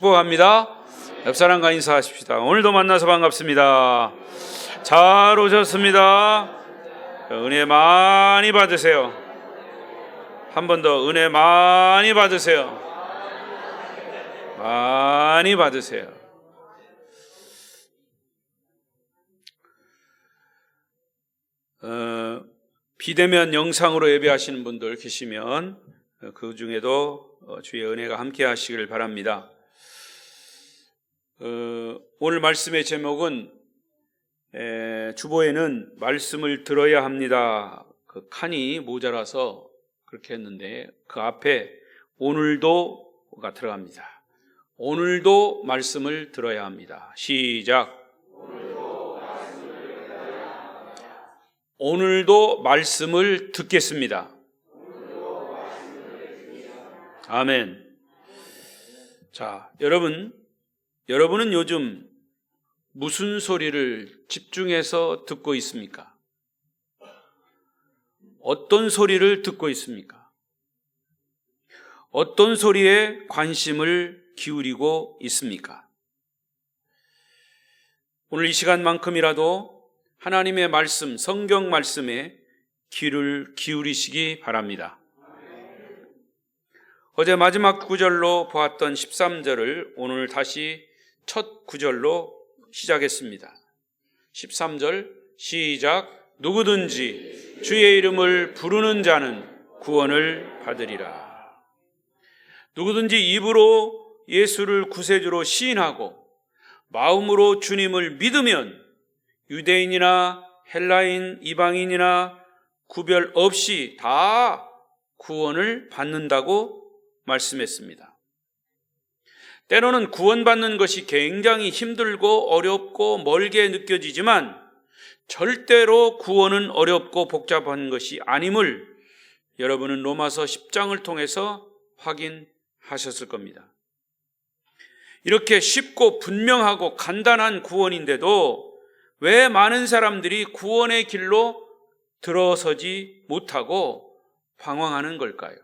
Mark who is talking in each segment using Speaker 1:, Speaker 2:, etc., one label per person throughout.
Speaker 1: 축복합니다. 옆 사람과 인사하십시다. 오늘도 만나서 반갑습니다. 잘 오셨습니다. 은혜 많이 받으세요. 한 번 더 은혜 많이 받으세요. 많이 받으세요. 비대면 영상으로 예배하시는 분들 계시면 그 중에도 주의 은혜가 함께 하시길 바랍니다. 오늘 말씀의 제목은 주보에는 말씀을 들어야 합니다. 그 칸이 모자라서 그렇게 했는데 그 앞에 오늘도가 들어갑니다. 오늘도 말씀을 들어야 합니다. 시작. 오늘도 말씀을 듣겠습니다. 아멘. 자, 여러분은 요즘 무슨 소리를 집중해서 듣고 있습니까? 어떤 소리를 듣고 있습니까? 어떤 소리에 관심을 기울이고 있습니까? 오늘 이 시간만큼이라도 하나님의 말씀, 성경 말씀에 귀를 기울이시기 바랍니다. 어제 마지막 구절로 보았던 13절을 오늘 다시 첫 구절로 시작했습니다. 13절 시작. 누구든지 주의 이름을 부르는 자는 구원을 받으리라. 누구든지 입으로 예수를 구세주로 시인하고 마음으로 주님을 믿으면 유대인이나 헬라인, 이방인이나 구별 없이 다 구원을 받는다고 말씀했습니다. 때로는 구원받는 것이 굉장히 힘들고 어렵고 멀게 느껴지지만 절대로 구원은 어렵고 복잡한 것이 아님을 여러분은 로마서 10장을 통해서 확인하셨을 겁니다. 이렇게 쉽고 분명하고 간단한 구원인데도 왜 많은 사람들이 구원의 길로 들어서지 못하고 방황하는 걸까요?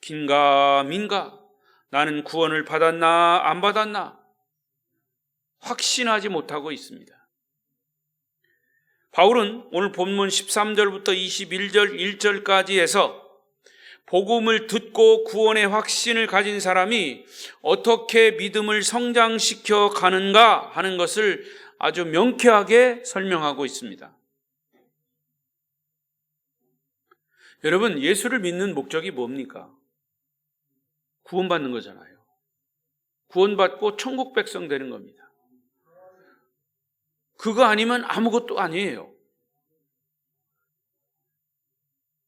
Speaker 1: 긴가민가 나는 구원을 받았나 안 받았나 확신하지 못하고 있습니다. 바울은 오늘 본문 13절부터 21절 1절까지 해서 복음을 듣고 구원의 확신을 가진 사람이 어떻게 믿음을 성장시켜 가는가 하는 것을 아주 명쾌하게 설명하고 있습니다. 여러분, 예수를 믿는 목적이 뭡니까? 구원받는 거잖아요. 구원받고 천국 백성 되는 겁니다. 그거 아니면 아무것도 아니에요.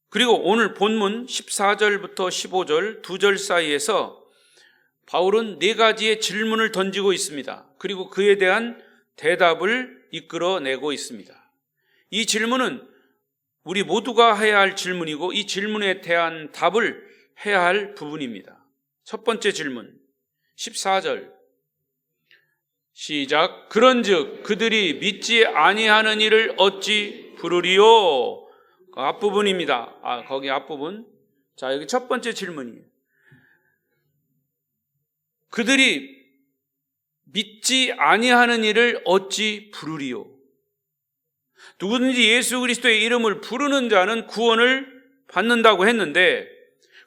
Speaker 1: 그리고 오늘 본문 14절부터 15절 2절 사이에서 바울은 4가지의 질문을 던지고 있습니다. 그리고 그에 대한 대답을 이끌어내고 있습니다. 이 질문은 우리 모두가 해야 할 질문이고 이 질문에 대한 답을 해야 할 부분입니다. 첫 번째 질문 14절 시작. 그런즉 그들이 믿지 아니하는 이를 어찌 부르리요? 그 앞부분입니다. 거기 앞부분. 자, 여기 첫 번째 질문이에요. 그들이 믿지 아니하는 이를 어찌 부르리요? 누구든지 예수 그리스도의 이름을 부르는 자는 구원을 받는다고 했는데,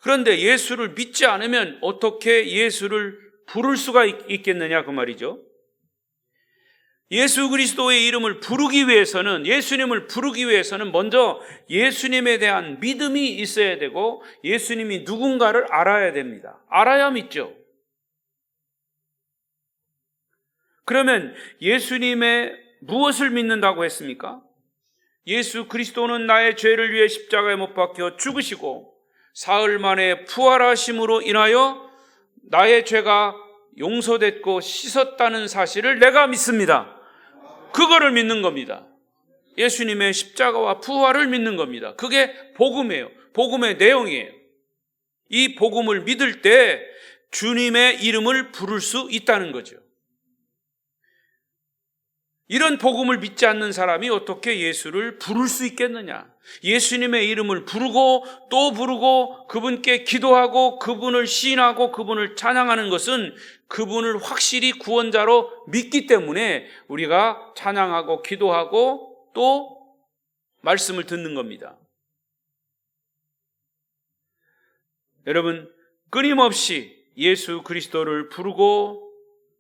Speaker 1: 그런데 예수를 믿지 않으면 어떻게 예수를 부를 수가 있겠느냐 그 말이죠. 예수 그리스도의 이름을 부르기 위해서는, 예수님을 부르기 위해서는 먼저 예수님에 대한 믿음이 있어야 되고 예수님이 누군가를 알아야 됩니다. 알아야 믿죠. 그러면 예수님의 무엇을 믿는다고 했습니까? 예수 그리스도는 나의 죄를 위해 십자가에 못 박혀 죽으시고 사흘 만에 부활하심으로 인하여 나의 죄가 용서됐고 씻었다는 사실을 내가 믿습니다. 그거를 믿는 겁니다. 예수님의 십자가와 부활을 믿는 겁니다. 그게 복음이에요. 복음의 내용이에요. 이 복음을 믿을 때 주님의 이름을 부를 수 있다는 거죠. 이런 복음을 믿지 않는 사람이 어떻게 예수를 부를 수 있겠느냐? 예수님의 이름을 부르고 또 부르고 그분께 기도하고 그분을 시인하고 그분을 찬양하는 것은 그분을 확실히 구원자로 믿기 때문에 우리가 찬양하고 기도하고 또 말씀을 듣는 겁니다. 여러분, 끊임없이 예수 그리스도를 부르고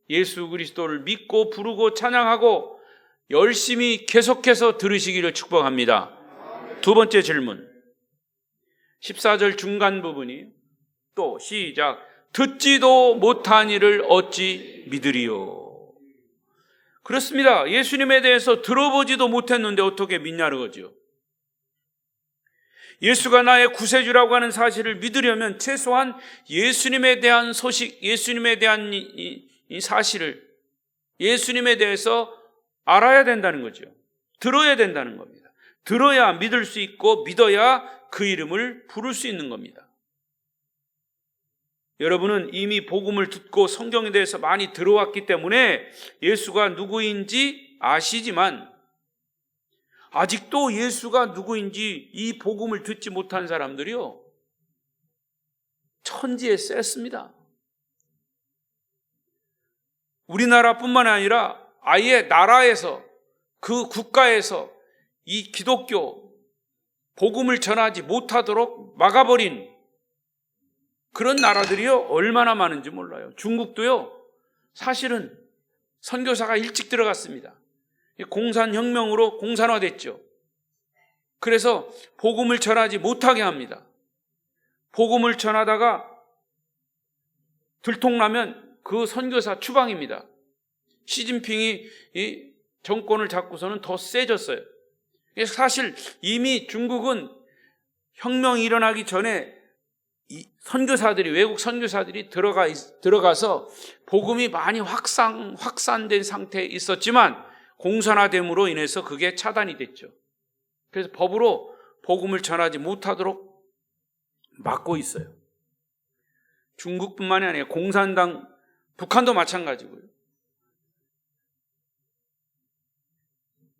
Speaker 1: 예수 그리스도를 믿고 부르고 찬양하고 열심히 계속해서 들으시기를 축복합니다. 두 번째 질문, 14절 중간 부분이 또 시작, 듣지도 못한 이를 어찌 믿으리요. 그렇습니다. 예수님에 대해서 들어보지도 못했는데 어떻게 믿냐는 거죠. 예수가 나의 구세주라고 하는 사실을 믿으려면 최소한 예수님에 대한 소식, 예수님에 대한 이 사실을, 예수님에 대해서 알아야 된다는 거죠. 들어야 된다는 겁니다. 들어야 믿을 수 있고 믿어야 그 이름을 부를 수 있는 겁니다. 여러분은 이미 복음을 듣고 성경에 대해서 많이 들어왔기 때문에 예수가 누구인지 아시지만 아직도 예수가 누구인지 이 복음을 듣지 못한 사람들이요, 천지에 셌습니다. 우리나라뿐만 아니라 아예 나라에서, 그 국가에서 이 기독교 복음을 전하지 못하도록 막아버린 그런 나라들이요 얼마나 많은지 몰라요. 중국도요 사실은 선교사가 일찍 들어갔습니다. 공산혁명으로 공산화됐죠. 그래서 복음을 전하지 못하게 합니다. 복음을 전하다가 들통나면 그 선교사 추방입니다. 시진핑이 이 정권을 잡고서는 더 세졌어요. 그래서 사실 이미 중국은 혁명이 일어나기 전에 이 선교사들이, 외국 선교사들이 들어가서 복음이 많이 확산된 상태에 있었지만 공산화됨으로 인해서 그게 차단이 됐죠. 그래서 법으로 복음을 전하지 못하도록 막고 있어요. 중국뿐만이 아니라 공산당, 북한도 마찬가지고요.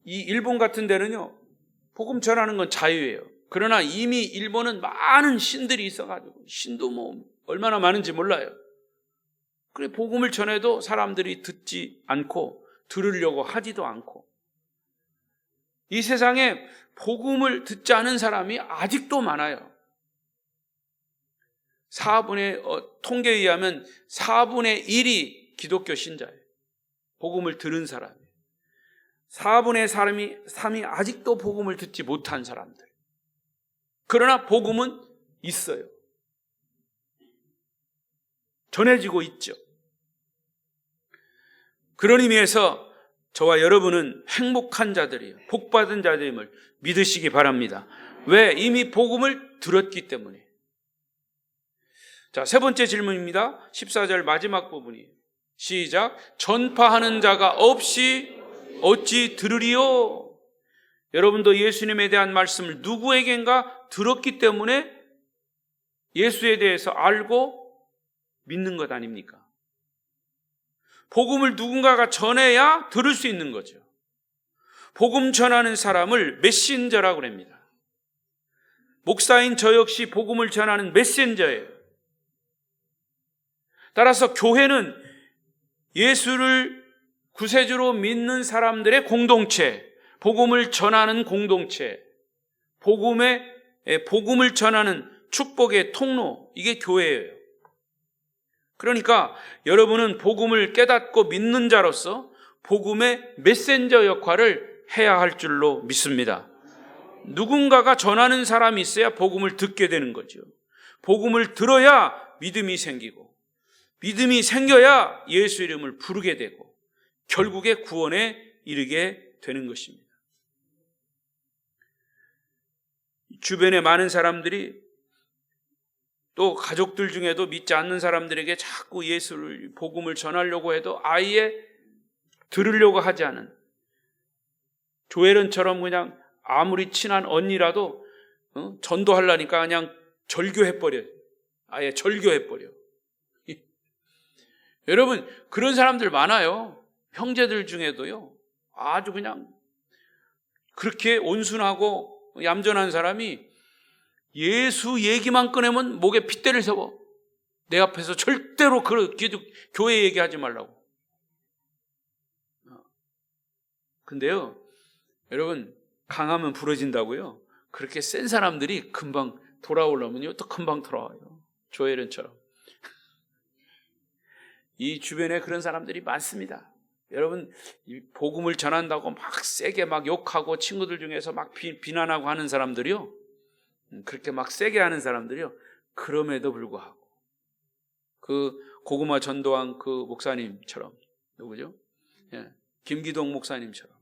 Speaker 1: 이 일본 같은 데는요 복음 전하는 건 자유예요. 그러나 이미 일본은 많은 신들이 있어가지고 신도 뭐 얼마나 많은지 몰라요. 그래 복음을 전해도 사람들이 듣지 않고 들으려고 하지도 않고, 이 세상에 복음을 듣지 않은 사람이 아직도 많아요. 통계에 의하면 4분의 1이 기독교 신자예요. 복음을 들은 사람이. 4분의 3이 아직도 복음을 듣지 못한 사람들. 그러나 복음은 있어요. 전해지고 있죠. 그런 의미에서 저와 여러분은 행복한 자들이에요. 복받은 자들임을 믿으시기 바랍니다. 왜? 이미 복음을 들었기 때문에. 자, 세 번째 질문입니다. 14절 마지막 부분이에요. 시작. 전파하는 자가 없이 어찌 들으리요? 여러분도 예수님에 대한 말씀을 누구에겐가 들었기 때문에 예수에 대해서 알고 믿는 것 아닙니까? 복음을 누군가가 전해야 들을 수 있는 거죠. 복음 전하는 사람을 메신저라고 합니다. 목사인 저 역시 복음을 전하는 메신저예요. 따라서 교회는 예수를 구세주로 믿는 사람들의 공동체, 복음을 전하는 공동체, 복음을 전하는 축복의 통로, 이게 교회예요. 그러니까 여러분은 복음을 깨닫고 믿는 자로서 복음의 메신저 역할을 해야 할 줄로 믿습니다. 누군가가 전하는 사람이 있어야 복음을 듣게 되는 거죠. 복음을 들어야 믿음이 생기고, 믿음이 생겨야 예수 이름을 부르게 되고 결국에 구원에 이르게 되는 것입니다. 주변에 많은 사람들이, 또 가족들 중에도 믿지 않는 사람들에게 자꾸 예수를, 복음을 전하려고 해도 아예 들으려고 하지 않은, 조혜련처럼 그냥 아무리 친한 언니라도 전도하려니까 그냥 절교해버려요. 아예 절교해버려. 여러분, 그런 사람들 많아요. 형제들 중에도요, 아주 그냥 그렇게 온순하고 얌전한 사람이 예수 얘기만 꺼내면 목에 핏대를 세워. 내 앞에서 절대로 교회 얘기하지 말라고. 근데요, 여러분, 강하면 부러진다고요. 그렇게 센 사람들이 금방 돌아오려면요, 또 금방 돌아와요. 조엘은처럼. 이 주변에 그런 사람들이 많습니다. 여러분, 이 복음을 전한다고 막 세게 막 욕하고 친구들 중에서 막 비난하고 하는 사람들이요, 그렇게 막 세게 하는 사람들이요, 그럼에도 불구하고 그 고구마 전도왕 그 목사님처럼, 누구죠? 예, 김기동 목사님처럼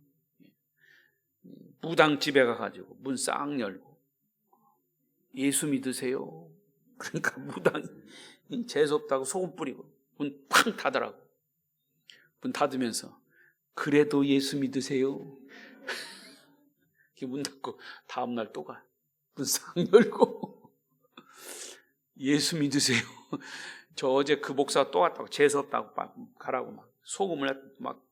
Speaker 1: 무당 집에 가가지고 문 싹 열고 예수 믿으세요. 그러니까 무당이 재수없다고 소금 뿌리고 문 팡 닫으라고. 문 닫으면서 그래도 예수 믿으세요. 문 닫고 다음날 또 가. 문 싹 열고 예수 믿으세요. 저 어제 그 목사 또 왔다고, 재수없다고 가라고 막 소금을 막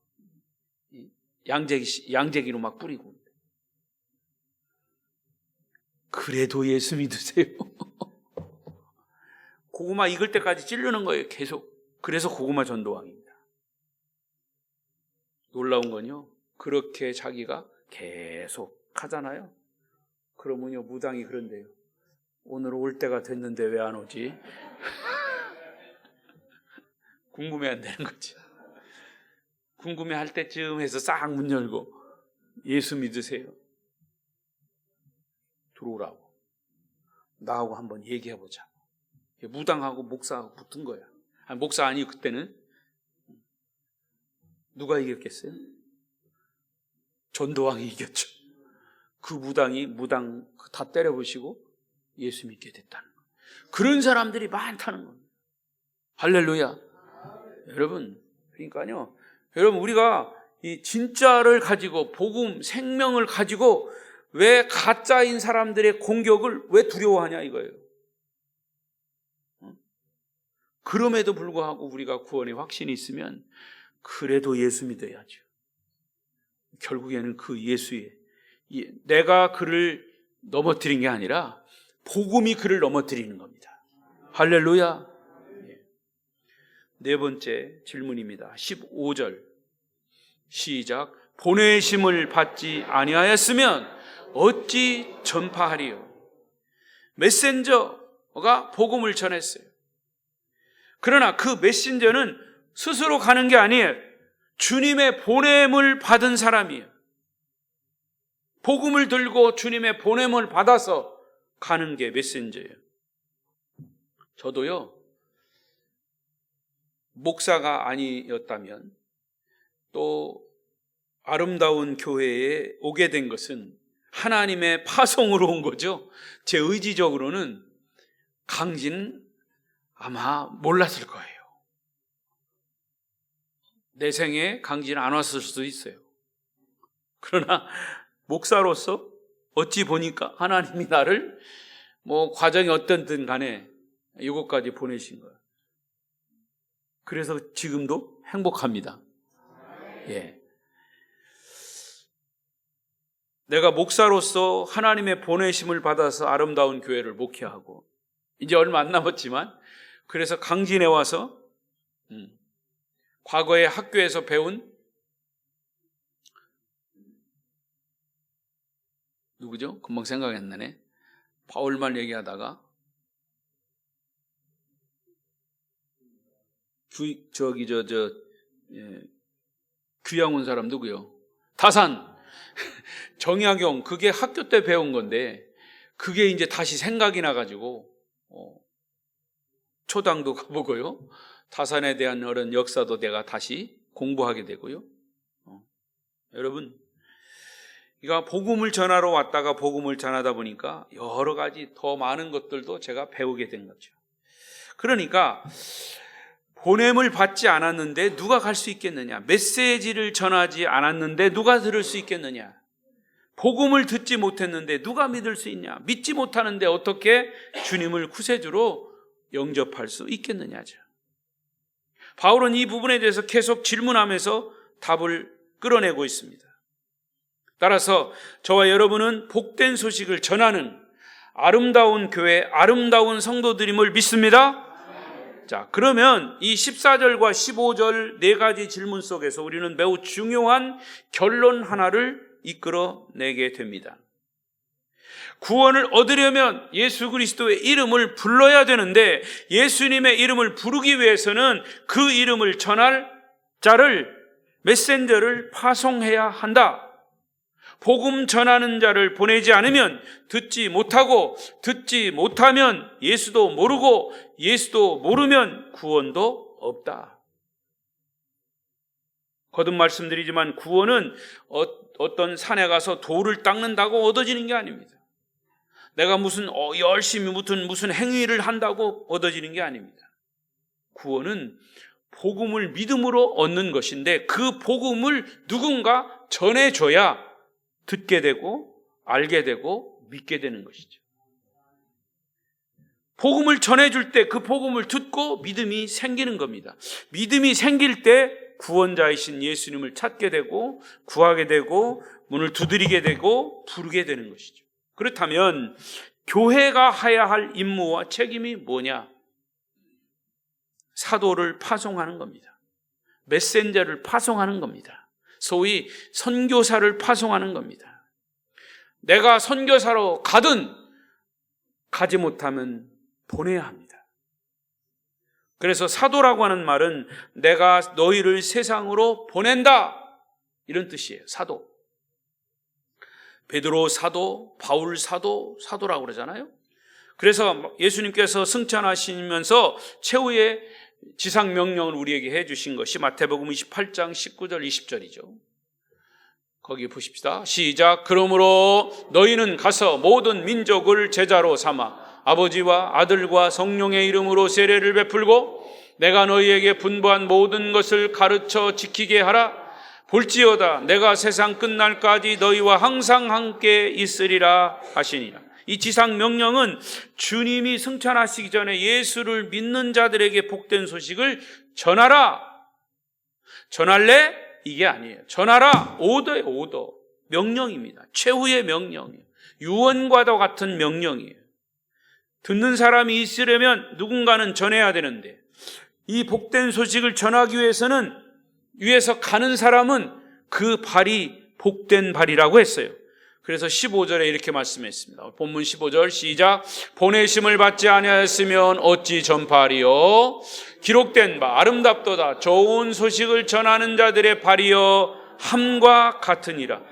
Speaker 1: 양재기로 막 뿌리고. 그래도 예수 믿으세요. 고구마 익을 때까지 찌르는 거예요, 계속. 그래서 고구마 전도왕입니다. 놀라운 건요, 그렇게 자기가 계속 하잖아요. 그러면요, 무당이 그런데요, 오늘 올 때가 됐는데 왜 안 오지? 궁금해한다는 거지. 궁금해할 때쯤 해서 싹 문 열고 예수 믿으세요. 들어오라고. 나하고 한번 얘기해보자. 무당하고 목사하고 붙은 거야. 아니, 목사 아니고 그때는 누가 이겼겠어요? 전도왕이 이겼죠. 그 무당이 무당 다 때려부시고 예수 믿게 됐다는 거예요. 그런 사람들이 많다는 겁니다. 할렐루야. 여러분, 그러니까요, 여러분, 우리가 이 진짜를 가지고 복음, 생명을 가지고 왜 가짜인 사람들의 공격을 왜 두려워하냐 이거예요. 그럼에도 불구하고 우리가 구원의 확신이 있으면 그래도 예수 믿어야죠. 결국에는 그 예수의, 내가 그를 넘어뜨린 게 아니라 복음이 그를 넘어뜨리는 겁니다. 할렐루야. 네 번째 질문입니다. 15절 시작. 보내심을 받지 아니하였으면 어찌 전파하리요? 메신저가 복음을 전했어요. 그러나 그 메신저는 스스로 가는 게 아니에요. 주님의 보냄을 받은 사람이에요. 복음을 들고 주님의 보냄을 받아서 가는 게 메신저예요. 저도요, 목사가 아니었다면 또 아름다운 교회에 오게 된 것은 하나님의 파송으로 온 거죠. 제 의지적으로는 강진은 아마 몰랐을 거예요. 내 생에 강진 안 왔을 수도 있어요. 그러나 목사로서 어찌 보니까 하나님이 나를 과정이 어떤든 간에 이곳까지 보내신 거예요. 그래서 지금도 행복합니다. 예. 내가 목사로서 하나님의 보내심을 받아서 아름다운 교회를 목회하고 이제 얼마 안 남았지만, 그래서 강진에 와서 과거에 학교에서 배운 누구죠? 금방 생각이 안 나네. 바울만 얘기하다가 귀양 온 사람 누구요? 다산 정약용, 그게 학교 때 배운 건데 그게 이제 다시 생각이 나가지고 초당도 가보고요, 다산에 대한 그런 역사도 내가 다시 공부하게 되고요. 여러분, 그러니까 복음을 전하러 왔다가 복음을 전하다 보니까 여러 가지 더 많은 것들도 제가 배우게 된 거죠. 그러니까 보냄을 받지 않았는데 누가 갈 수 있겠느냐? 메시지를 전하지 않았는데 누가 들을 수 있겠느냐? 복음을 듣지 못했는데 누가 믿을 수 있냐? 믿지 못하는데 어떻게 주님을 구세주로 영접할 수 있겠느냐죠. 바울은 이 부분에 대해서 계속 질문하면서 답을 끌어내고 있습니다. 따라서 저와 여러분은 복된 소식을 전하는 아름다운 교회, 아름다운 성도들임을 믿습니다. 자, 그러면 이 14절과 15절 네 가지 질문 속에서 우리는 매우 중요한 결론 하나를 이끌어내게 됩니다. 구원을 얻으려면 예수 그리스도의 이름을 불러야 되는데, 예수님의 이름을 부르기 위해서는 그 이름을 전할 자를, 메신저를 파송해야 한다. 복음 전하는 자를 보내지 않으면 듣지 못하고, 듣지 못하면 예수도 모르고, 예수도 모르면 구원도 없다. 거듭 말씀드리지만 구원은 어떤 산에 가서 돌을 닦는다고 얻어지는 게 아닙니다. 내가 열심히 무슨 행위를 한다고 얻어지는 게 아닙니다. 구원은 복음을 믿음으로 얻는 것인데, 그 복음을 누군가 전해줘야 듣게 되고 알게 되고 믿게 되는 것이죠. 복음을 전해줄 때 그 복음을 듣고 믿음이 생기는 겁니다. 믿음이 생길 때 구원자이신 예수님을 찾게 되고 구하게 되고 문을 두드리게 되고 부르게 되는 것이죠. 그렇다면 교회가 해야 할 임무와 책임이 뭐냐? 사도를 파송하는 겁니다. 메신저를 파송하는 겁니다. 소위 선교사를 파송하는 겁니다. 내가 선교사로 가든 가지 못하면 보내야 합니다. 그래서 사도라고 하는 말은 내가 너희를 세상으로 보낸다, 이런 뜻이에요. 사도. 베드로 사도, 바울 사도, 사도라고 그러잖아요. 그래서 예수님께서 승천하시면서 최후의 지상 명령을 우리에게 해주신 것이 마태복음 28장 19절 20절이죠. 거기 보십시다. 시작. 그러므로 너희는 가서 모든 민족을 제자로 삼아 아버지와 아들과 성령의 이름으로 세례를 베풀고 내가 너희에게 분부한 모든 것을 가르쳐 지키게 하라. 볼지어다 내가 세상 끝날까지 너희와 항상 함께 있으리라 하시니라. 이 지상 명령은 주님이 승천하시기 전에 예수를 믿는 자들에게 복된 소식을 전하라. 전할래? 이게 아니에요. 전하라. 오더예요. 오더. 명령입니다. 최후의 명령이에요. 유언과도 같은 명령이에요. 듣는 사람이 있으려면 누군가는 전해야 되는데, 이 복된 소식을 전하기 위해서 가는 사람은 그 발이 복된 발이라고 했어요. 그래서 15절에 이렇게 말씀했습니다. 본문 15절 시작. 보내심을 받지 아니하였으면 어찌 전파하리요? 기록된 바 아름답도다 좋은 소식을 전하는 자들의 발이여 함과 같으니라.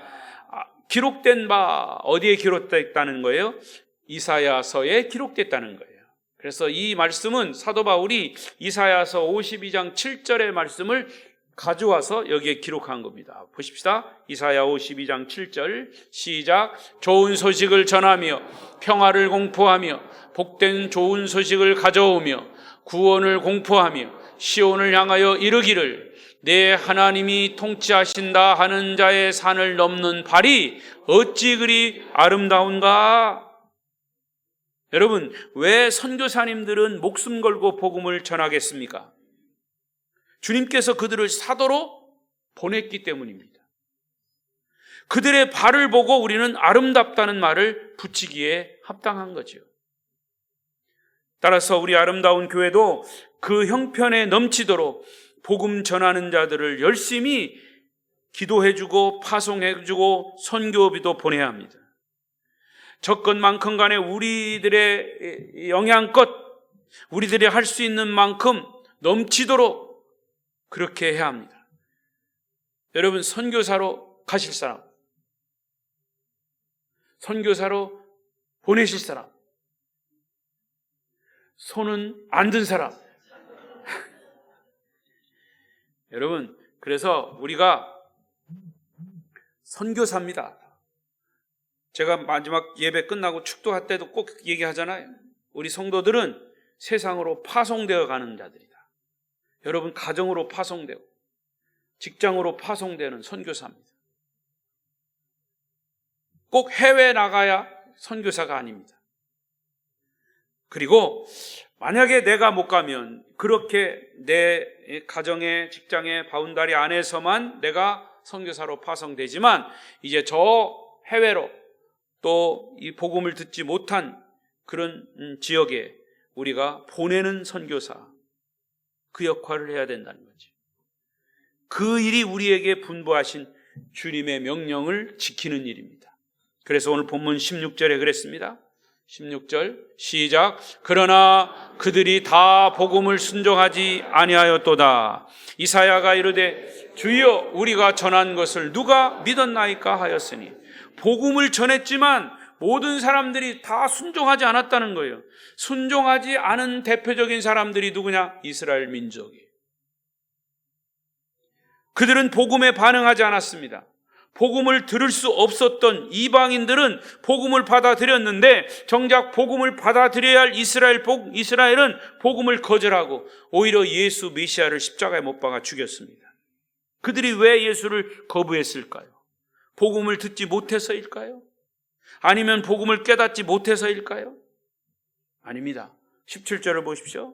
Speaker 1: 기록된 바 어디에 기록됐다는 거예요? 이사야서에 기록됐다는 거예요. 그래서 이 말씀은 사도 바울이 이사야서 52장 7절의 말씀을 가져와서 여기에 기록한 겁니다. 보십시다. 이사야 52장 7절 시작. 좋은 소식을 전하며 평화를 공포하며 복된 좋은 소식을 가져오며 구원을 공포하며 시온을 향하여 이르기를 내 하나님이 통치하신다 하는 자의 산을 넘는 발이 어찌 그리 아름다운가? 여러분, 왜 선교사님들은 목숨 걸고 복음을 전하겠습니까? 주님께서 그들을 사도로 보냈기 때문입니다. 그들의 발을 보고 우리는 아름답다는 말을 붙이기에 합당한 거죠. 따라서 우리 아름다운 교회도 그 형편에 넘치도록 복음 전하는 자들을 열심히 기도해주고 파송해주고 선교비도 보내야 합니다. 적건만큼 간에 우리들의 영향껏 우리들이 할 수 있는 만큼 넘치도록 그렇게 해야 합니다. 여러분, 선교사로 가실 사람, 선교사로 보내실 사람, 손은 안 든 사람. 여러분, 그래서 우리가 선교사입니다. 제가 마지막 예배 끝나고 축도할 때도 꼭 얘기하잖아요. 우리 성도들은 세상으로 파송되어 가는 자들이다. 여러분, 가정으로 파송되고 직장으로 파송되는 선교사입니다. 꼭 해외에 나가야 선교사가 아닙니다. 그리고 만약에 내가 못 가면 그렇게 내 가정의 직장의 바운다리 안에서만 내가 선교사로 파송되지만 이제 저 해외로 또 이 복음을 듣지 못한 그런 지역에 우리가 보내는 선교사, 그 역할을 해야 된다는 거지. 그 일이 우리에게 분부하신 주님의 명령을 지키는 일입니다. 그래서 오늘 본문 16절에 그랬습니다. 16절 시작. 그러나 그들이 다 복음을 순종하지 아니하였도다. 이사야가 이르되 주여 우리가 전한 것을 누가 믿었나이까 하였으니, 복음을 전했지만 모든 사람들이 다 순종하지 않았다는 거예요. 순종하지 않은 대표적인 사람들이 누구냐? 이스라엘 민족이에요. 그들은 복음에 반응하지 않았습니다. 복음을 들을 수 없었던 이방인들은 복음을 받아들였는데 정작 복음을 받아들여야 할 이스라엘은 복음을 거절하고 오히려 예수 메시아를 십자가에 못 박아 죽였습니다. 그들이 왜 예수를 거부했을까요? 복음을 듣지 못해서일까요? 아니면 복음을 깨닫지 못해서일까요? 아닙니다. 17절을 보십시오.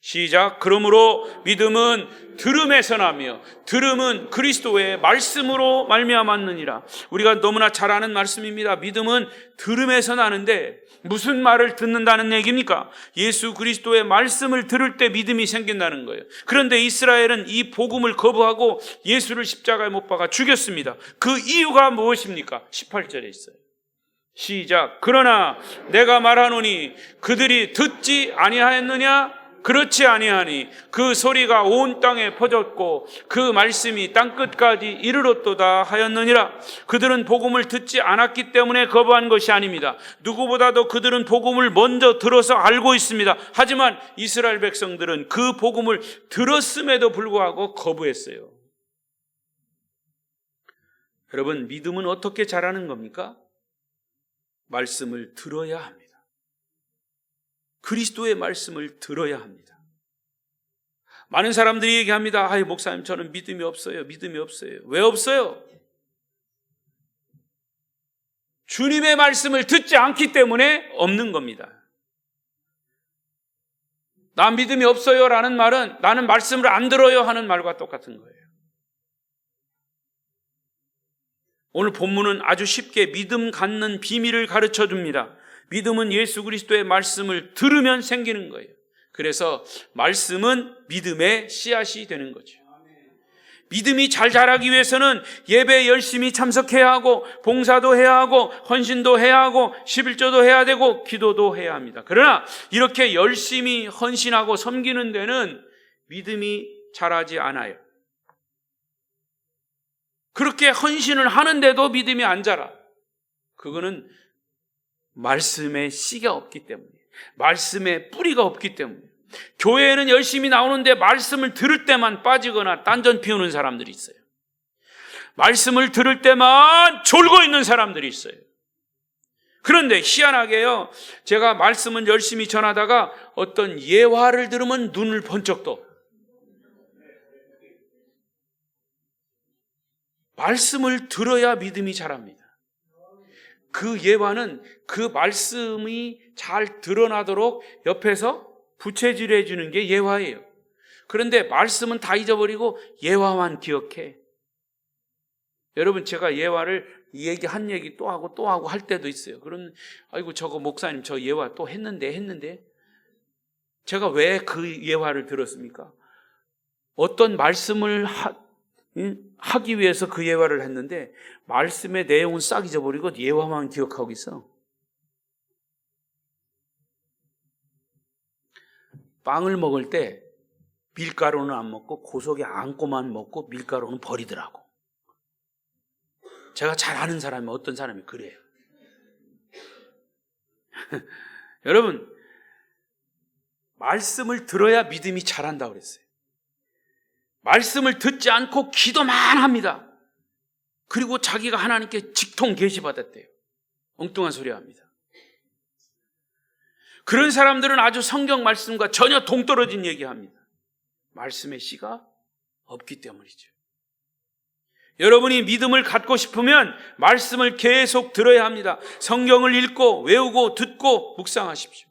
Speaker 1: 시작. 그러므로 믿음은 들음에서 나며 들음은 그리스도의 말씀으로 말미암았느니라. 우리가 너무나 잘 아는 말씀입니다. 믿음은 들음에서 나는데 무슨 말을 듣는다는 얘기입니까? 예수 그리스도의 말씀을 들을 때 믿음이 생긴다는 거예요. 그런데 이스라엘은 이 복음을 거부하고 예수를 십자가에 못 박아 죽였습니다. 그 이유가 무엇입니까? 18절에 있어요. 시작. 그러나 내가 말하노니 그들이 듣지 아니하였느냐? 그렇지 아니하니 그 소리가 온 땅에 퍼졌고 그 말씀이 땅끝까지 이르렀도다 하였느니라. 그들은 복음을 듣지 않았기 때문에 거부한 것이 아닙니다. 누구보다도 그들은 복음을 먼저 들어서 알고 있습니다. 하지만 이스라엘 백성들은 그 복음을 들었음에도 불구하고 거부했어요. 여러분, 믿음은 어떻게 자라는 겁니까? 말씀을 들어야 합니다. 그리스도의 말씀을 들어야 합니다. 많은 사람들이 얘기합니다. 아이, 목사님, 저는 믿음이 없어요. 믿음이 없어요. 왜 없어요? 주님의 말씀을 듣지 않기 때문에 없는 겁니다. 나 믿음이 없어요 라는 말은 나는 말씀을 안 들어요 하는 말과 똑같은 거예요. 오늘 본문은 아주 쉽게 믿음 갖는 비밀을 가르쳐 줍니다. 믿음은 예수 그리스도의 말씀을 들으면 생기는 거예요. 그래서 말씀은 믿음의 씨앗이 되는 거죠. 믿음이 잘 자라기 위해서는 예배에 열심히 참석해야 하고 봉사도 해야 하고 헌신도 해야 하고 11조도 해야 되고 기도도 해야 합니다. 그러나 이렇게 열심히 헌신하고 섬기는 데는 믿음이 자라지 않아요. 그렇게 헌신을 하는데도 믿음이 안 자라. 그거는 말씀의 씨가 없기 때문에, 말씀의 뿌리가 없기 때문에. 교회에는 열심히 나오는데 말씀을 들을 때만 빠지거나 딴전 피우는 사람들이 있어요. 말씀을 들을 때만 졸고 있는 사람들이 있어요. 그런데 희한하게요, 제가 말씀은 열심히 전하다가 어떤 예화를 들으면 눈을 번쩍 떠. 말씀을 들어야 믿음이 자랍니다. 그 예화는 그 말씀이 잘 드러나도록 옆에서 부채질해 주는 게 예화예요. 그런데 말씀은 다 잊어버리고 예화만 기억해. 여러분, 제가 예화를 한 얘기 또 하고 할 때도 있어요. 그러면 아이고, 저거 목사님 저 예화 또 했는데 제가 왜 그 예화를 들었습니까? 어떤 말씀을 하기 위해서 그 예화를 했는데 말씀의 내용은 싹 잊어버리고 예화만 기억하고 있어. 빵을 먹을 때 밀가루는 안 먹고 고속에 안고만 먹고 밀가루는 버리더라고. 제가 잘 아는 사람이 어떤 사람이 그래요. 여러분, 말씀을 들어야 믿음이 자란다고 그랬어요. 말씀을 듣지 않고 기도만 합니다. 그리고 자기가 하나님께 직통 계시받았대요. 엉뚱한 소리 합니다. 그런 사람들은 아주 성경 말씀과 전혀 동떨어진 얘기합니다. 말씀의 씨가 없기 때문이죠. 여러분이 믿음을 갖고 싶으면 말씀을 계속 들어야 합니다. 성경을 읽고 외우고 듣고 묵상하십시오.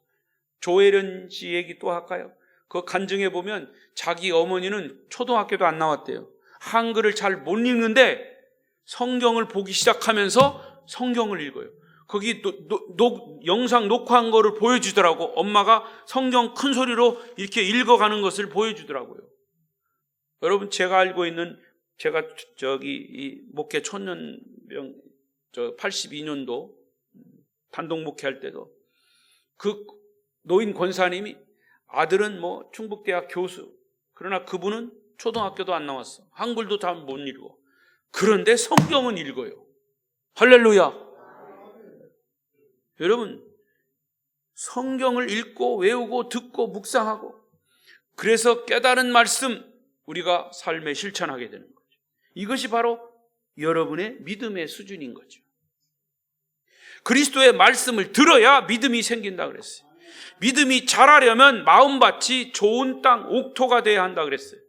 Speaker 1: 조혜련 씨 얘기 또 할까요? 그 간증해 보면 자기 어머니는 초등학교도 안 나왔대요. 한글을 잘 못 읽는데 성경을 보기 시작하면서 성경을 읽어요. 거기 영상 녹화한 거를 보여주더라고. 엄마가 성경 큰 소리로 이렇게 읽어가는 것을 보여주더라고요. 여러분, 제가 알고 있는, 제가 이 목회 초년병 82년도 단독 목회할 때도 그 노인 권사님이 아들은 충북대학 교수, 그러나 그분은 초등학교도 안 나왔어. 한글도 잘 못 읽어. 그런데 성경은 읽어요. 할렐루야. 여러분, 성경을 읽고 외우고 듣고 묵상하고, 그래서 깨달은 말씀 우리가 삶에 실천하게 되는 거죠. 이것이 바로 여러분의 믿음의 수준인 거죠. 그리스도의 말씀을 들어야 믿음이 생긴다 그랬어요. 믿음이 자라려면 마음밭이 좋은 땅, 옥토가 돼야 한다 그랬어요.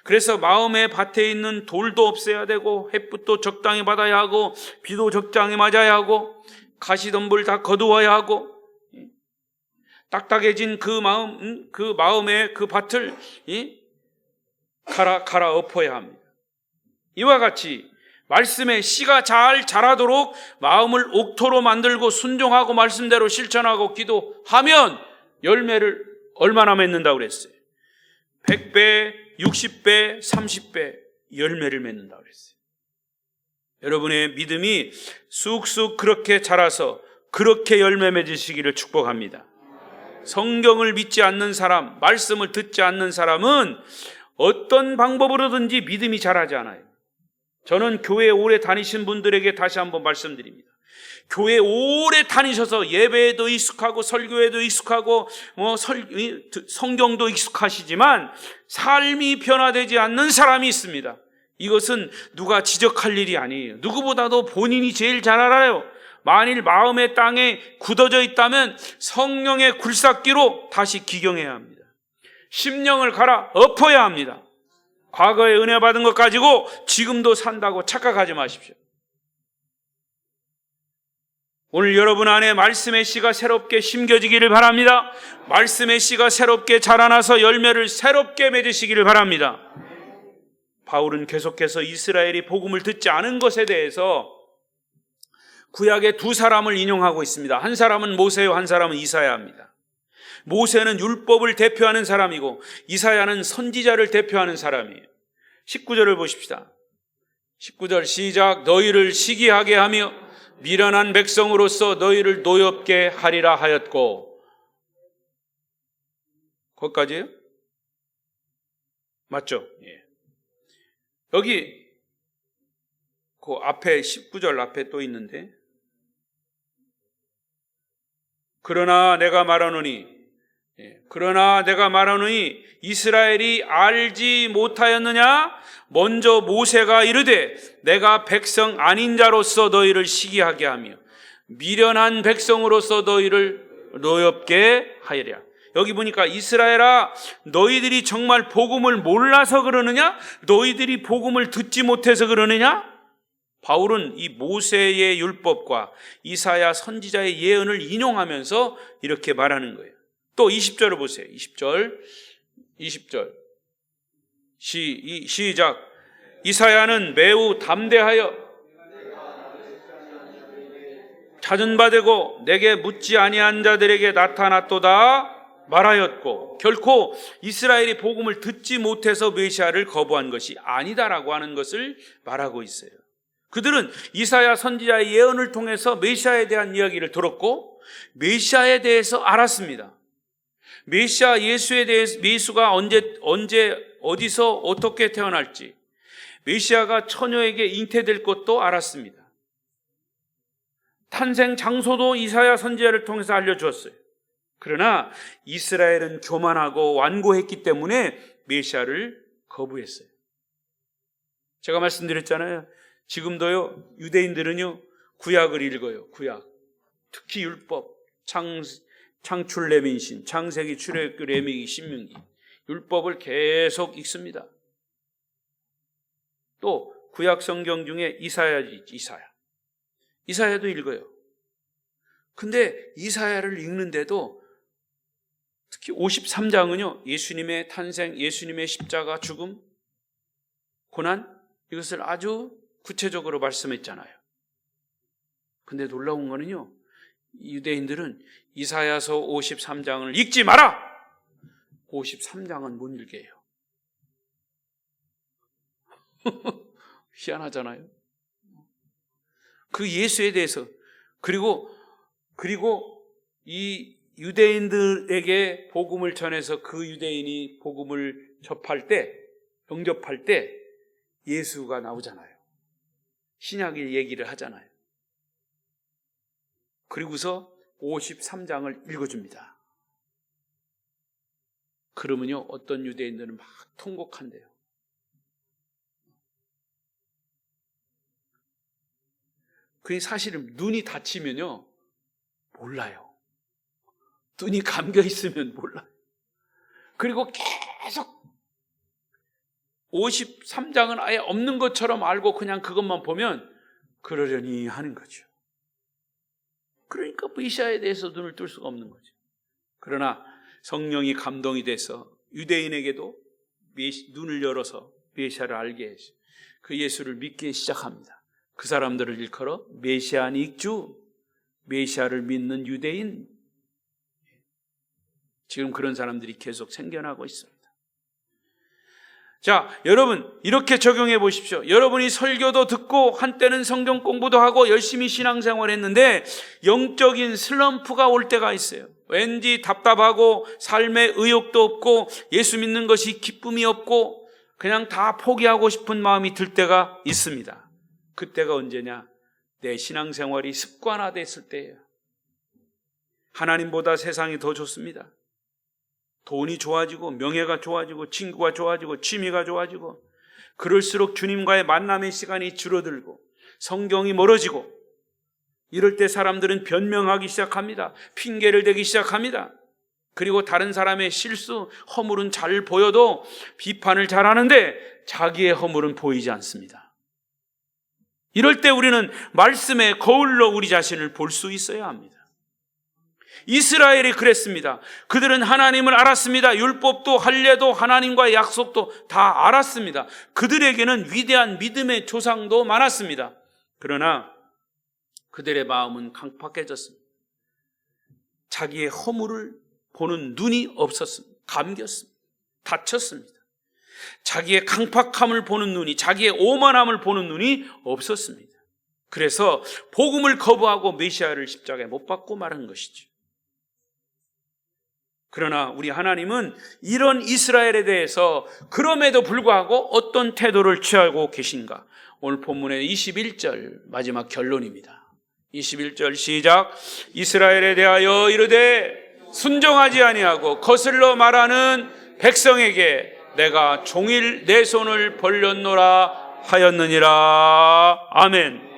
Speaker 1: 그래서 마음의 밭에 있는 돌도 없애야 되고, 햇빛도 적당히 받아야 하고, 비도 적당히 맞아야 하고, 가시덤불 다 거두어야 하고, 딱딱해진 그 마음의 그 밭을 갈아 엎어야 합니다. 이와 같이 말씀의 씨가 잘 자라도록 마음을 옥토로 만들고 순종하고 말씀대로 실천하고 기도하면 열매를 얼마나 맺는다고 그랬어요? 100배, 60배, 30배 열매를 맺는다고 그랬어요. 여러분의 믿음이 쑥쑥 그렇게 자라서 그렇게 열매 맺으시기를 축복합니다. 성경을 믿지 않는 사람, 말씀을 듣지 않는 사람은 어떤 방법으로든지 믿음이 자라지 않아요. 저는 교회 오래 다니신 분들에게 다시 한번 말씀드립니다. 교회 오래 다니셔서 예배에도 익숙하고 설교에도 익숙하고 성경도 익숙하시지만 삶이 변화되지 않는 사람이 있습니다. 이것은 누가 지적할 일이 아니에요. 누구보다도 본인이 제일 잘 알아요. 만일 마음의 땅에 굳어져 있다면 성령의 굴삭기로 다시 기경해야 합니다. 심령을 갈아 엎어야 합니다. 과거에 은혜 받은 것 가지고 지금도 산다고 착각하지 마십시오. 오늘 여러분 안에 말씀의 씨가 새롭게 심겨지기를 바랍니다. 말씀의 씨가 새롭게 자라나서 열매를 새롭게 맺으시기를 바랍니다. 바울은 계속해서 이스라엘이 복음을 듣지 않은 것에 대해서 구약의 두 사람을 인용하고 있습니다. 한 사람은 모세요, 한 사람은 이사야입니다. 모세는 율법을 대표하는 사람이고 이사야는 선지자를 대표하는 사람이에요. 19절을 보십시다. 19절 시작. 너희를 시기하게 하며 미련한 백성으로서 너희를 노엽게 하리라 하였고, 거기까지예요? 맞죠? 예. 여기 그 앞에 19절 앞에 또 있는데, 그러나 내가 말하노니 이스라엘이 알지 못하였느냐? 먼저 모세가 이르되 내가 백성 아닌 자로서 너희를 시기하게 하며 미련한 백성으로서 너희를 노엽게 하리라. 여기 보니까 이스라엘아, 너희들이 정말 복음을 몰라서 그러느냐? 너희들이 복음을 듣지 못해서 그러느냐? 바울은 이 모세의 율법과 이사야 선지자의 예언을 인용하면서 이렇게 말하는 거예요. 또 20절을 보세요. 20절 시작. 이사야는 매우 담대하여 찾은 바 되고 내게 묻지 아니한 자들에게 나타났도다 말하였고, 결코 이스라엘이 복음을 듣지 못해서 메시아를 거부한 것이 아니다라고 하는 것을 말하고 있어요. 그들은 이사야 선지자의 예언을 통해서 메시아에 대한 이야기를 들었고 메시아에 대해서 알았습니다. 메시아 예수에 대해서, 예수가 언제 어디서 어떻게 태어날지, 메시아가 처녀에게 잉태될 것도 알았습니다. 탄생 장소도 이사야 선지자를 통해서 알려주었어요. 그러나 이스라엘은 교만하고 완고했기 때문에 메시아를 거부했어요. 제가 말씀드렸잖아요. 지금도요, 유대인들은요, 구약을 읽어요. 구약. 특히 율법, 창출 레민신, 창세기, 출애굽기, 레위기, 신명기. 율법을 계속 읽습니다. 또 구약 성경 중에 이사야도 읽어요. 근데 이사야를 읽는데도 특히 53장은요, 예수님의 탄생, 예수님의 십자가 죽음, 고난, 이것을 아주 구체적으로 말씀했잖아요. 근데 놀라운 거는요, 유대인들은 이사야서 53장을 읽지 마라! 53장은 못 읽게 해요. 희한하잖아요. 그 예수에 대해서, 그리고 이 유대인들에게 복음을 전해서 그 유대인이 복음을 영접할 때 예수가 나오잖아요. 신약의 얘기를 하잖아요. 그리고서 53장을 읽어줍니다. 그러면요, 어떤 유대인들은 막 통곡한대요. 그게 사실은 눈이 닫히면요, 몰라요. 눈이 감겨 있으면 몰라요. 그리고 계속 53장은 아예 없는 것처럼 알고 그냥 그것만 보면 그러려니 하는 거죠. 그러니까 메시아에 대해서 눈을 뜰 수가 없는 거죠. 그러나 성령이 감동이 돼서 유대인에게도 눈을 열어서 메시아를 알게 해서 그 예수를 믿기 시작합니다. 그 사람들을 일컬어 메시안 익주, 메시아를 믿는 유대인. 지금 그런 사람들이 계속 생겨나고 있습니다. 자, 여러분 이렇게 적용해 보십시오. 여러분이 설교도 듣고 한때는 성경 공부도 하고 열심히 신앙생활을 했는데 영적인 슬럼프가 올 때가 있어요. 왠지 답답하고 삶에 의욕도 없고 예수 믿는 것이 기쁨이 없고 그냥 다 포기하고 싶은 마음이 들 때가 있습니다. 그때가 언제냐? 내 신앙생활이 습관화됐을 때예요. 하나님보다 세상이 더 좋습니다. 돈이 좋아지고 명예가 좋아지고 친구가 좋아지고 취미가 좋아지고 그럴수록 주님과의 만남의 시간이 줄어들고 성경이 멀어지고 이럴 때 사람들은 변명하기 시작합니다. 핑계를 대기 시작합니다. 그리고 다른 사람의 실수, 허물은 잘 보여도 비판을 잘하는데 자기의 허물은 보이지 않습니다. 이럴 때 우리는 말씀의 거울로 우리 자신을 볼 수 있어야 합니다. 이스라엘이 그랬습니다. 그들은 하나님을 알았습니다. 율법도 할례도 하나님과의 약속도 다 알았습니다. 그들에게는 위대한 믿음의 조상도 많았습니다. 그러나 그들의 마음은 강팍해졌습니다. 자기의 허물을 보는 눈이 없었습니다. 감겼습니다. 닫혔습니다. 자기의 강팍함을 보는 눈이, 자기의 오만함을 보는 눈이 없었습니다. 그래서 복음을 거부하고 메시아를 십자가에 못 박고 말한 것이죠. 그러나 우리 하나님은 이런 이스라엘에 대해서 그럼에도 불구하고 어떤 태도를 취하고 계신가? 오늘 본문의 21절 마지막 결론입니다. 21절 시작. 이스라엘에 대하여 이르되 순종하지 아니하고 거슬러 말하는 백성에게 내가 종일 내 손을 벌렸노라 하였느니라. 아멘.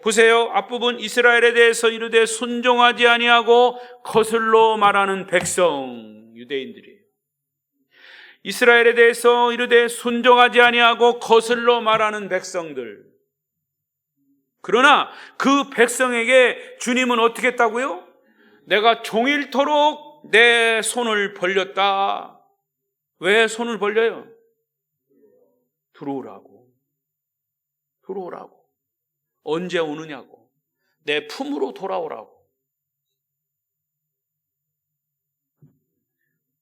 Speaker 1: 보세요. 앞부분 이스라엘에 대해서 이르되 순종하지 아니하고 거슬러 말하는 백성, 유대인들이에요. 이스라엘에 대해서 이르되 순종하지 아니하고 거슬러 말하는 백성들. 그러나 그 백성에게 주님은 어떻게 했다고요? 내가 종일토록 내 손을 벌렸다. 왜 손을 벌려요? 들어오라고. 언제 오느냐고. 내 품으로 돌아오라고.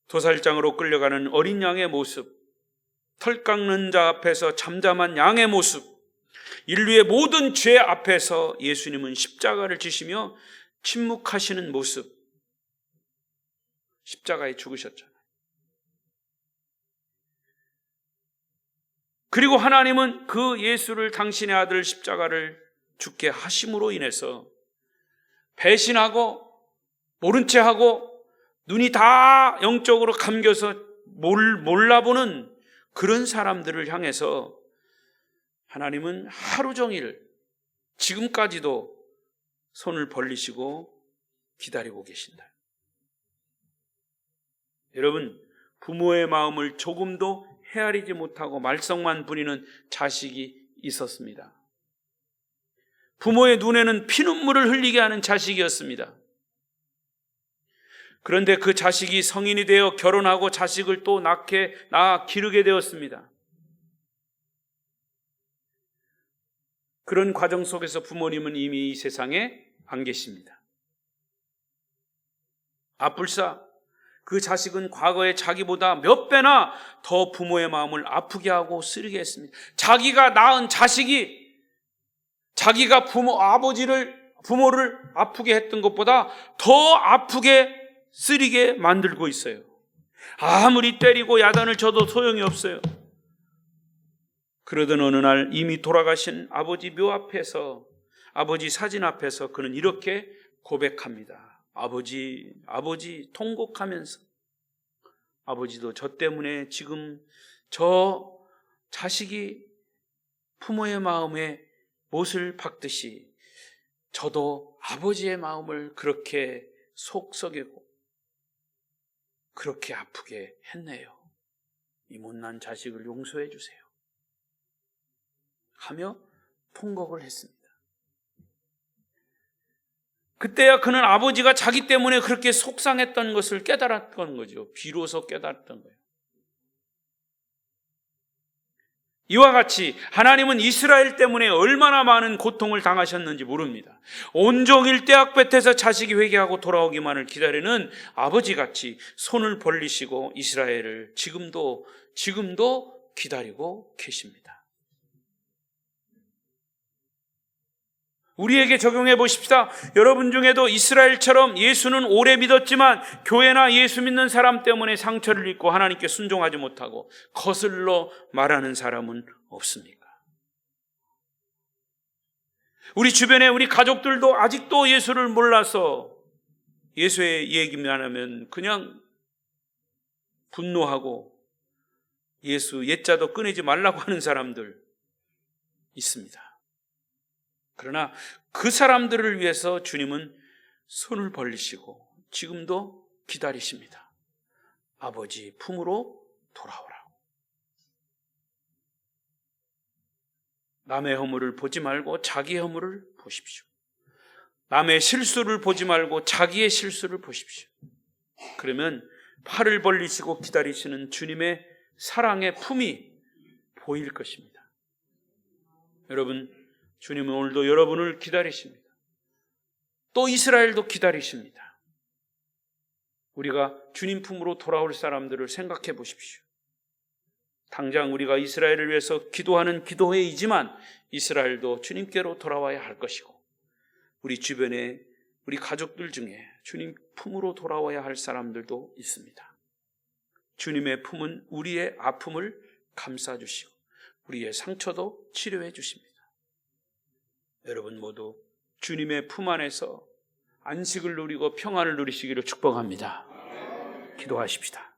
Speaker 1: 도살장으로 끌려가는 어린 양의 모습, 털 깎는 자 앞에서 잠잠한 양의 모습, 인류의 모든 죄 앞에서 예수님은 십자가를 지시며 침묵하시는 모습. 십자가에 죽으셨잖아요. 그리고 하나님은 그 예수를 당신의 아들 십자가를 죽게 하심으로 인해서 배신하고 모른 채 하고 눈이 다 영적으로 감겨서 몰라보는 그런 사람들을 향해서 하나님은 하루 종일 지금까지도 손을 벌리시고 기다리고 계신다. 여러분, 부모의 마음을 조금도 헤아리지 못하고 말썽만 부리는 자식이 있었습니다. 부모의 눈에는 피눈물을 흘리게 하는 자식이었습니다. 그런데 그 자식이 성인이 되어 결혼하고 자식을 또 낳아 기르게 되었습니다. 그런 과정 속에서 부모님은 이미 이 세상에 안 계십니다. 아뿔싸 그 자식은 과거에 자기보다 몇 배나 더 부모의 마음을 아프게 하고 쓰리게 했습니다. 자기가 낳은 자식이 자기가 부모를 아프게 했던 것보다 더 아프게 쓰리게 만들고 있어요. 아무리 때리고 야단을 쳐도 소용이 없어요. 그러던 어느 날 이미 돌아가신 아버지 묘 앞에서, 아버지 사진 앞에서 그는 이렇게 고백합니다. 아버지 통곡하면서, 아버지도 저 때문에 지금 저 자식이 부모의 마음에 못을 박듯이 저도 아버지의 마음을 그렇게 속썩이고 그렇게 아프게 했네요. 이 못난 자식을 용서해 주세요 하며 통곡을 했습니다. 그때야 그는 아버지가 자기 때문에 그렇게 속상했던 것을 깨달았던 거죠. 비로소 깨달았던 거예요. 이와 같이 하나님은 이스라엘 때문에 얼마나 많은 고통을 당하셨는지 모릅니다. 온종일 떼약볕에서 자식이 회개하고 돌아오기만을 기다리는 아버지같이 손을 벌리시고 이스라엘을 지금도 기다리고 계십니다. 우리에게 적용해 보십시다. 여러분 중에도 이스라엘처럼 예수는 오래 믿었지만 교회나 예수 믿는 사람 때문에 상처를 입고 하나님께 순종하지 못하고 거슬러 말하는 사람은 없습니까? 우리 주변에 우리 가족들도 아직도 예수를 몰라서 예수의 얘기만 하면 그냥 분노하고 예수 옛자도 꺼내지 말라고 하는 사람들 있습니다. 그러나 그 사람들을 위해서 주님은 손을 벌리시고 지금도 기다리십니다. 아버지 품으로 돌아오라고. 남의 허물을 보지 말고 자기의 허물을 보십시오. 남의 실수를 보지 말고 자기의 실수를 보십시오. 그러면 팔을 벌리시고 기다리시는 주님의 사랑의 품이 보일 것입니다. 여러분, 주님은 오늘도 여러분을 기다리십니다. 또 이스라엘도 기다리십니다. 우리가 주님 품으로 돌아올 사람들을 생각해 보십시오. 당장 우리가 이스라엘을 위해서 기도하는 기도회이지만 이스라엘도 주님께로 돌아와야 할 것이고, 우리 주변에 우리 가족들 중에 주님 품으로 돌아와야 할 사람들도 있습니다. 주님의 품은 우리의 아픔을 감싸주시고 우리의 상처도 치료해 주십니다. 여러분 모두 주님의 품 안에서 안식을 누리고 평안을 누리시기를 축복합니다. 기도하십시다.